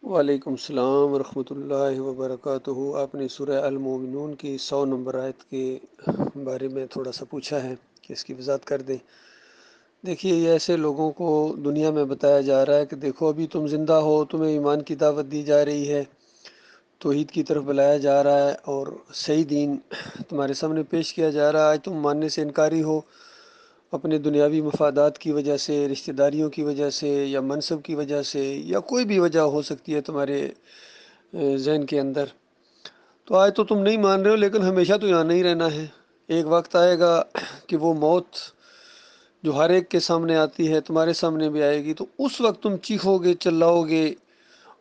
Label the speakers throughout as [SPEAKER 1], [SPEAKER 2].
[SPEAKER 1] وعلیکم السلام ورحمۃ اللہ وبرکاتہ۔ آپ نے سورہ المومنون کی 100 نمبر آیت کے بارے میں تھوڑا سا پوچھا ہے کہ اس کی وضاحت کر دیں۔ دیکھیے، یہ ایسے لوگوں کو دنیا میں بتایا جا رہا ہے کہ دیکھو ابھی تم زندہ ہو، تمہیں ایمان کی دعوت دی جا رہی ہے، توحید کی طرف بلایا جا رہا ہے اور صحیح دین تمہارے سامنے پیش کیا جا رہا ہے۔ تم ماننے سے انکاری ہو، اپنے دنیاوی مفادات کی وجہ سے، رشتہ داریوں کی وجہ سے، یا منصب کی وجہ سے، یا کوئی بھی وجہ ہو سکتی ہے تمہارے ذہن کے اندر۔ تو آج تو تم نہیں مان رہے ہو، لیکن ہمیشہ تو یہاں نہیں رہنا ہے۔ ایک وقت آئے گا کہ وہ موت جو ہر ایک کے سامنے آتی ہے تمہارے سامنے بھی آئے گی، تو اس وقت تم چیخو گے، چلاؤ گے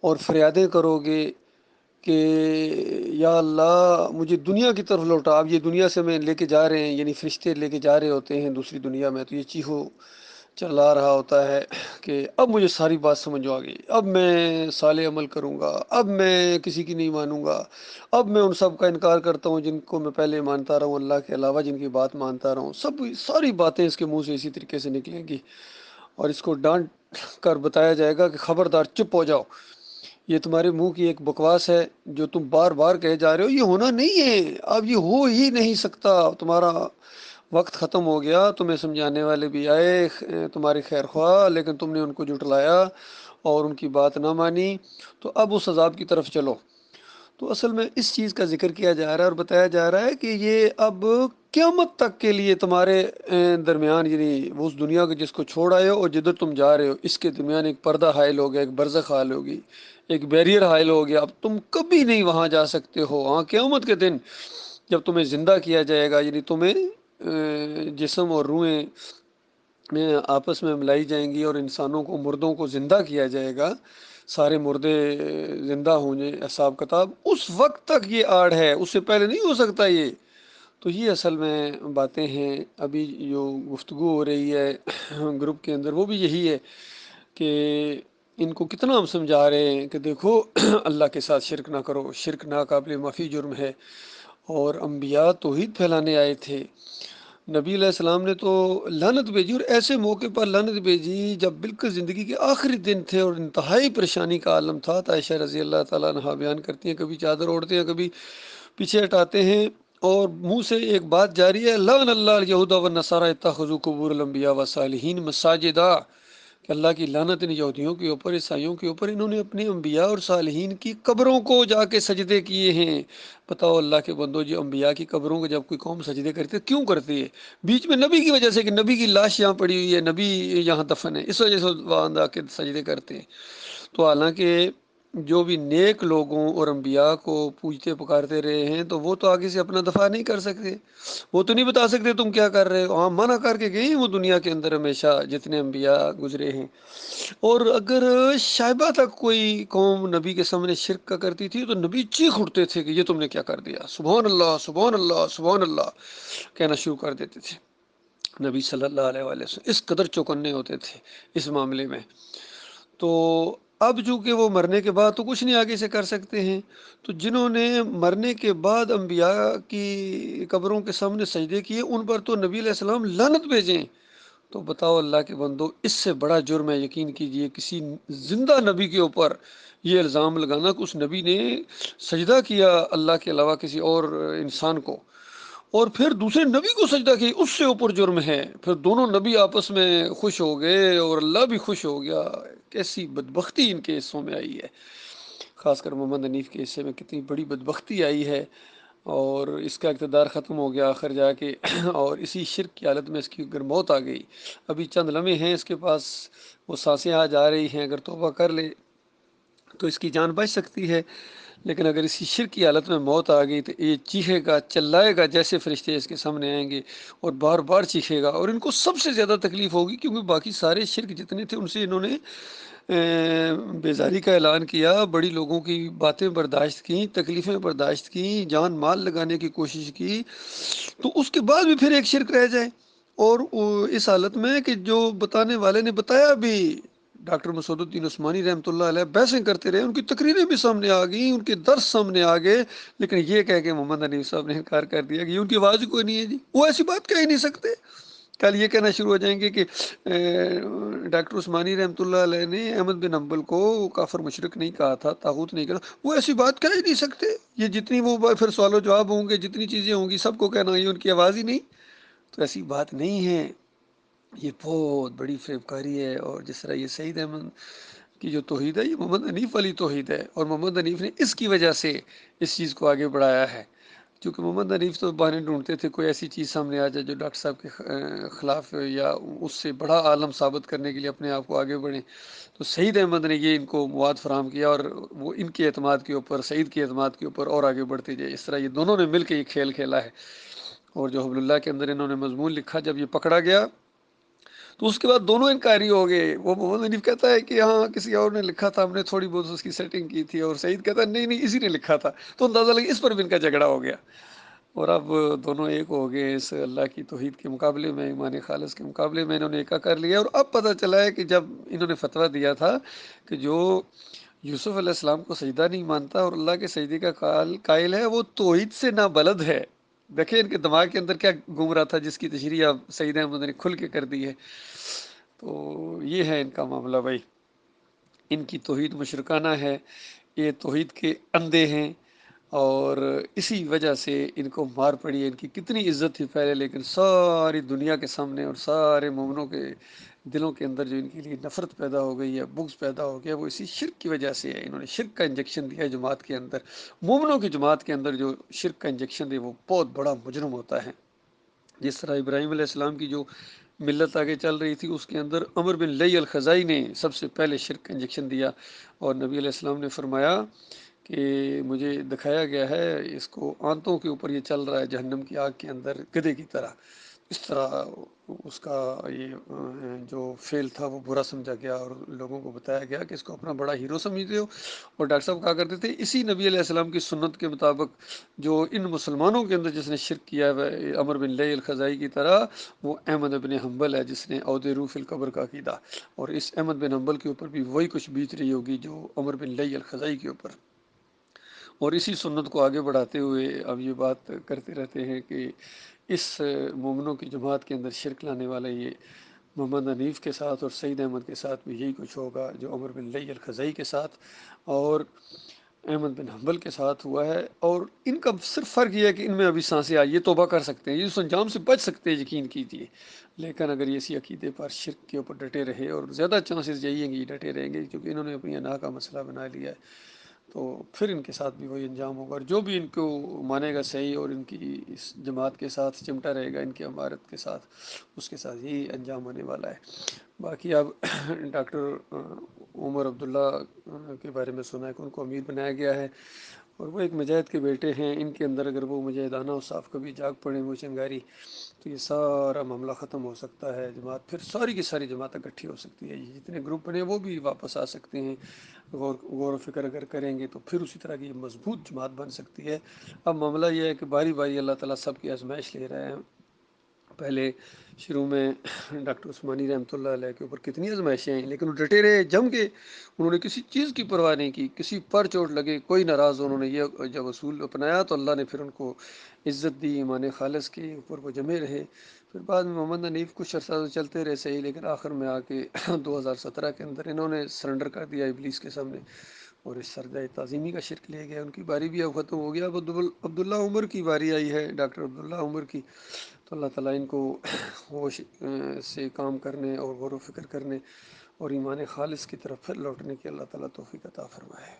[SPEAKER 1] اور فریادیں کرو گے کہ یا اللہ مجھے دنیا کی طرف لوٹا۔ اب یہ دنیا سے میں لے کے جا رہے ہیں، یعنی فرشتے لے کے جا رہے ہوتے ہیں دوسری دنیا میں، تو یہ چیخو چلا رہا ہوتا ہے کہ اب مجھے ساری بات سمجھ آ گئی، اب میں صالح عمل کروں گا، اب میں کسی کی نہیں مانوں گا، اب میں ان سب کا انکار کرتا ہوں جن کو میں پہلے مانتا رہا ہوں، اللہ کے علاوہ جن کی بات مانتا رہا ہوں۔ ساری باتیں اس کے منہ سے اسی طریقے سے نکلیں گی اور اس کو ڈانٹ کر بتایا جائے گا کہ خبردار چپ ہو جاؤ، یہ تمہارے منہ کی ایک بکواس ہے جو تم بار بار کہے جا رہے ہو، یہ ہونا نہیں ہے، اب یہ ہو ہی نہیں سکتا، تمہارا وقت ختم ہو گیا۔ تمہیں سمجھانے والے بھی آئے تمہارے خیر خواہ، لیکن تم نے ان کو جھٹلایا اور ان کی بات نہ مانی، تو اب اس عذاب کی طرف چلو۔ تو اصل میں اس چیز کا ذکر کیا جا رہا ہے اور بتایا جا رہا ہے کہ یہ اب قیامت تک کے لیے تمہارے درمیان، یعنی وہ اس دنیا کو جس کو چھوڑ آئے ہو اور جدھر تم جا رہے ہو، اس کے درمیان ایک پردہ حائل ہو گیا، ایک برزخ حائل ہوگی، ایک بیریئر حائل ہو گیا۔ اب تم کبھی نہیں وہاں جا سکتے ہو۔ ہاں، قیامت کے دن جب تمہیں زندہ کیا جائے گا، یعنی تمہیں جسم اور روحیں میں آپس میں ملائی جائیں گی اور انسانوں کو، مردوں کو زندہ کیا جائے گا، سارے مردے زندہ ہوں گے، حساب کتاب اس وقت تک یہ آڑ ہے، اس سے پہلے نہیں ہو سکتا یہ۔ تو یہ اصل میں باتیں ہیں۔ ابھی جو گفتگو ہو رہی ہے گروپ کے اندر، وہ بھی یہی ہے کہ ان کو کتنا ہم سمجھا رہے ہیں کہ دیکھو اللہ کے ساتھ شرک نہ کرو، شرک ناقابل معافی جرم ہے، اور انبیاء توحید پھیلانے آئے تھے۔ نبی علیہ السلام نے تو لعنت بھیجی، اور ایسے موقع پر لعنت بھیجی جب بالکل زندگی کے آخری دن تھے اور انتہائی پریشانی کا عالم تھا۔ عائشہ رضی اللہ تعالیٰ عنہا بیان کرتی ہیں، کبھی چادر اوڑھتے ہیں، کبھی پیچھے ہٹاتے ہیں، اور منہ سے ایک بات جاری ہے، لعن اللہ الیہود والنصارى اتخذوا قبور الانبیاء والصالحین مساجدا، کہ اللہ کی لعنت ان یہودیوں کے اوپر، عیسائیوں کے اوپر، انہوں نے اپنے انبیاء اور صالحین کی قبروں کو جا کے سجدے کیے ہیں۔ بتاؤ اللہ کے بندو، جو انبیاء کی قبروں کو جب کوئی قوم سجدے کرتے کیوں کرتی ہے؟ بیچ میں نبی کی وجہ سے کہ نبی کی لاش یہاں پڑی ہوئی ہے، نبی یہاں دفن ہے، اس وجہ سے وہاں آ کے سجدے کرتے ہیں۔ تو حالانکہ جو بھی نیک لوگوں اور انبیاء کو پوجتے پکارتے رہے ہیں، تو وہ تو آگے سے اپنا دفاع نہیں کر سکتے، وہ تو نہیں بتا سکتے تم کیا کر رہے ہو۔ ہاں، منع کر کے گئے ہیں وہ دنیا کے اندر ہمیشہ، جتنے انبیاء گزرے ہیں۔ اور اگر شائبہ تک کوئی قوم نبی کے سامنے شرک کا کرتی تھی، تو نبی چیخ اٹھتے تھے کہ یہ تم نے کیا کر دیا، سبحان اللہ سبحان اللہ سبحان اللہ کہنا شروع کر دیتے تھے۔ نبی صلی اللہ علیہ وآلہ وسلم اس قدر چوکنے ہوتے تھے اس معاملے میں۔ تو اب چونکہ وہ مرنے کے بعد تو کچھ نہیں آگے سے کر سکتے ہیں، تو جنہوں نے مرنے کے بعد انبیاء کی قبروں کے سامنے سجدے کیے، ان پر تو نبی علیہ السلام لعنت بھیجیں۔ تو بتاؤ اللہ کے بندو، اس سے بڑا جرم ہے، یقین کیجئے، کسی زندہ نبی کے اوپر یہ الزام لگانا کہ اس نبی نے سجدہ کیا اللہ کے علاوہ کسی اور انسان کو، اور پھر دوسرے نبی کو سجدہ کی، اس سے اوپر جرم ہے۔ پھر دونوں نبی آپس میں خوش ہو گئے اور اللہ بھی خوش ہو گیا۔ کیسی بدبختی ان کے حصوں میں آئی ہے، خاص کر محمد حنیف کے حصے میں کتنی بڑی بدبختی آئی ہے، اور اس کا اقتدار ختم ہو گیا آخر جا کے، اور اسی شرک کی حالت میں اس کی اگر موت آ گئی، ابھی چند لمحے ہیں اس کے پاس، وہ سانسیں آ جا رہی ہیں، اگر توبہ کر لے تو اس کی جان بچ سکتی ہے، لیکن اگر اسی شرک کی حالت میں موت آ گئی تو یہ چیخے گا، چلائے گا، جیسے فرشتے اس کے سامنے آئیں گے اور بار بار چیخے گا، اور ان کو سب سے زیادہ تکلیف ہوگی، کیونکہ باقی سارے شرک جتنے تھے ان سے انہوں نے بیزاری کا اعلان کیا، بڑی لوگوں کی باتیں برداشت کی، تکلیفیں برداشت کی، جان مال لگانے کی کوشش کی، تو اس کے بعد بھی پھر ایک شرک رہ جائے، اور اس حالت میں کہ جو بتانے والے نے بتایا بھی، ڈاکٹر مسعود الدین عثمانی رحمۃ اللہ علیہ بحثیں کرتے رہے، ان کی تقریریں بھی سامنے آ گئیں، ان کے درس سامنے آ گئے، لیکن یہ کہہ کے محمد حنیف صاحب نے انکار کر دیا کہ یہ ان کی آواز ہی کوئی نہیں ہے جی، وہ ایسی بات کہہ ہی نہیں سکتے، کل یہ کہنا شروع ہو جائیں گے کہ ڈاکٹر عثمانی رحمۃ اللہ علیہ نے احمد بن حنبل کو کافر مشرک نہیں کہا تھا، طاغوت نہیں کہا، وہ ایسی بات کہہ ہی نہیں سکتے، یہ جتنی وہ پھر سوال و جواب ہوں گے، جتنی چیزیں ہوں گی سب کو کہنا، یہ ان کی آواز ہی نہیں، تو ایسی بات نہیں ہے، یہ بہت بڑی فریب کاری ہے۔ اور جس طرح یہ سعید احمد کی جو توحید ہے یہ محمد حنیف والی توحید ہے، اور محمد حنیف نے اس کی وجہ سے اس چیز کو آگے بڑھایا ہے، کیونکہ محمد حنیف تو بہانے ڈھونڈتے تھے کوئی ایسی چیز سامنے آ جائے جو ڈاکٹر صاحب کے خلاف یا اس سے بڑا عالم ثابت کرنے کے لیے اپنے آپ کو آگے بڑھیں، تو سعید احمد نے یہ ان کو مواد فراہم کیا، اور وہ ان کے اعتماد کے اوپر، سعید کے اعتماد کے اوپر اور آگے بڑھتے جائے، اس طرح یہ دونوں نے مل کے یہ کھیل کھیلا ہے۔ اور جو حبل اللہ کے اندر انہوں نے مضمون لکھا، جب یہ پکڑا گیا تو اس کے بعد دونوں انکاری ہو گئے، وہ محمد حنیف کہتا ہے کہ ہاں کسی اور نے لکھا تھا، ہم نے تھوڑی بہت اس کی سیٹنگ کی تھی، اور سعید کہتا ہے نہیں نہیں اسی نے لکھا تھا، تو اندازہ لگا اس پر بھی ان کا جھگڑا ہو گیا، اور اب دونوں ایک ہو گئے اس اللہ کی توحید کے مقابلے میں، ایمان خالص کے مقابلے میں انہوں نے ایکا کر لیا۔ اور اب پتہ چلا ہے کہ جب انہوں نے فتویٰ دیا تھا کہ جو یوسف علیہ السلام کو سجدہ نہیں مانتا اور اللہ کے سجدے کا قائل ہے، وہ توحید سے نابلد ہے۔ دیکھیں ان کے دماغ کے اندر کیا گھوم رہا تھا، جس کی تشریح اب سعید احمد نے کھل کے کر دی ہے۔ تو یہ ہے ان کا معاملہ بھائی، ان کی توحید مشرکانہ ہے، یہ توحید کے اندھے ہیں، اور اسی وجہ سے ان کو مار پڑی ہے۔ ان کی کتنی عزت تھی پہلے، لیکن ساری دنیا کے سامنے اور سارے مومنوں کے دلوں کے اندر جو ان کے لیے نفرت پیدا ہو گئی ہے، بغض پیدا ہو گیا، وہ اسی شرک کی وجہ سے ہے۔ انہوں نے شرک کا انجیکشن دیا ہے جماعت کے اندر، مومنوں کی جماعت کے اندر جو شرک کا انجیکشن دے وہ بہت بڑا مجرم ہوتا ہے۔ جس طرح ابراہیم علیہ السلام کی جو ملت آگے چل رہی تھی، اس کے اندر عمر بن لئی الخزائی نے سب سے پہلے شرک کا انجیکشن دیا، اور نبی علیہ السلام نے فرمایا کہ مجھے دکھایا گیا ہے اس کو آنتوں کے اوپر یہ چل رہا ہے جہنم کی آگ کے اندر گدھے کی طرح، اس طرح اس کا یہ جو فعل تھا وہ برا سمجھا گیا، اور لوگوں کو بتایا گیا کہ اس کو اپنا بڑا ہیرو سمجھتے ہو۔ اور ڈاکٹر صاحب کہا کرتے تھے اسی نبی علیہ السلام کی سنت کے مطابق جو ان مسلمانوں کے اندر جس نے شرک کیا ہے عمر بن لئی الخزائی کی طرح، وہ احمد بن حنبل ہے جس نے عود روح فی القبر کا عقیدہ، اور اس احمد بن حنبل کے اوپر بھی وہی کچھ بیت رہی ہوگی جو عمر بن لئی الخزائی کے اوپر۔ اور اسی سنت کو آگے بڑھاتے ہوئے اب یہ بات کرتے رہتے ہیں کہ اس مومنوں کی جماعت کے اندر شرک لانے والا یہ محمد حنیف کے ساتھ اور سعید احمد کے ساتھ بھی یہی کچھ ہوگا جو عمر بن لئی الخزائی کے ساتھ اور احمد بن حنبل کے ساتھ ہوا ہے۔ اور ان کا صرف فرق یہ ہے کہ ان میں ابھی سانسیں آئی، یہ توبہ کر سکتے ہیں، یہ اس انجام سے بچ سکتے ہیں، یقین کیجیے، لیکن اگر یہ اسی عقیدے پر شرک کے اوپر ڈٹے رہے، اور زیادہ چانسز یہی ہیں کہ یہ ڈٹے رہیں گے کیونکہ انہوں نے اپنی انا کا مسئلہ بنا لیا ہے، تو پھر ان کے ساتھ بھی وہی انجام ہوگا، اور جو بھی ان کو مانے گا صحیح اور ان کی اس جماعت کے ساتھ چمٹا رہے گا، ان کی امارت کے ساتھ، اس کے ساتھ یہی انجام ہونے والا ہے۔ باقی اب ڈاکٹر عمر عبداللہ کے بارے میں سنا ہے کہ ان کو امیر بنایا گیا ہے، اور وہ ایک مجاہد کے بیٹے ہیں، ان کے اندر اگر وہ مجاہدانہ اوصاف کبھی جاگ پڑے وہ چنگاری، تو یہ سارا معاملہ ختم ہو سکتا ہے، جماعت پھر ساری کی ساری جماعت اکٹھی ہو سکتی ہے، یہ جتنے گروپ بنے وہ بھی واپس آ سکتے ہیں، غور و فکر اگر کریں گے تو پھر اسی طرح کی مضبوط جماعت بن سکتی ہے۔ اب معاملہ یہ ہے کہ باری باری اللہ تعالیٰ سب کی آزمائش لے رہے ہیں۔ پہلے شروع میں ڈاکٹر عثمانی رحمۃ اللہ علیہ کے اوپر کتنی آزمائشیں ہیں، لیکن وہ ڈٹے رہے جم کے، انہوں نے کسی چیز کی پرواہ نہیں کی، کسی پر چوٹ لگے کوئی ناراض، انہوں نے یہ جب اصول اپنایا تو اللہ نے پھر ان کو عزت دی، ایمان خالص کے اوپر وہ جمے رہے۔ پھر بعد میں محمد حنیف کچھ عرصہ تو چلتے رہے صحیح، لیکن آخر میں آ کے 2017 کے اندر انہوں نے سرنڈر کر دیا ابلیس کے سامنے، اور اس سرجۂ تعظیمی کا شرک لے گیا، ان کی باری بھی اب ختم ہو گیا۔ اب عبداللہ عمر کی باری آئی ہے، ڈاکٹر عبداللہ عمر کی، تو اللہ تعالیٰ ان کو ہوش سے کام کرنے اور غور و فکر کرنے اور ایمان خالص کی طرف پھر لوٹنے کی اللہ تعالیٰ توفیق عطا فرمائے۔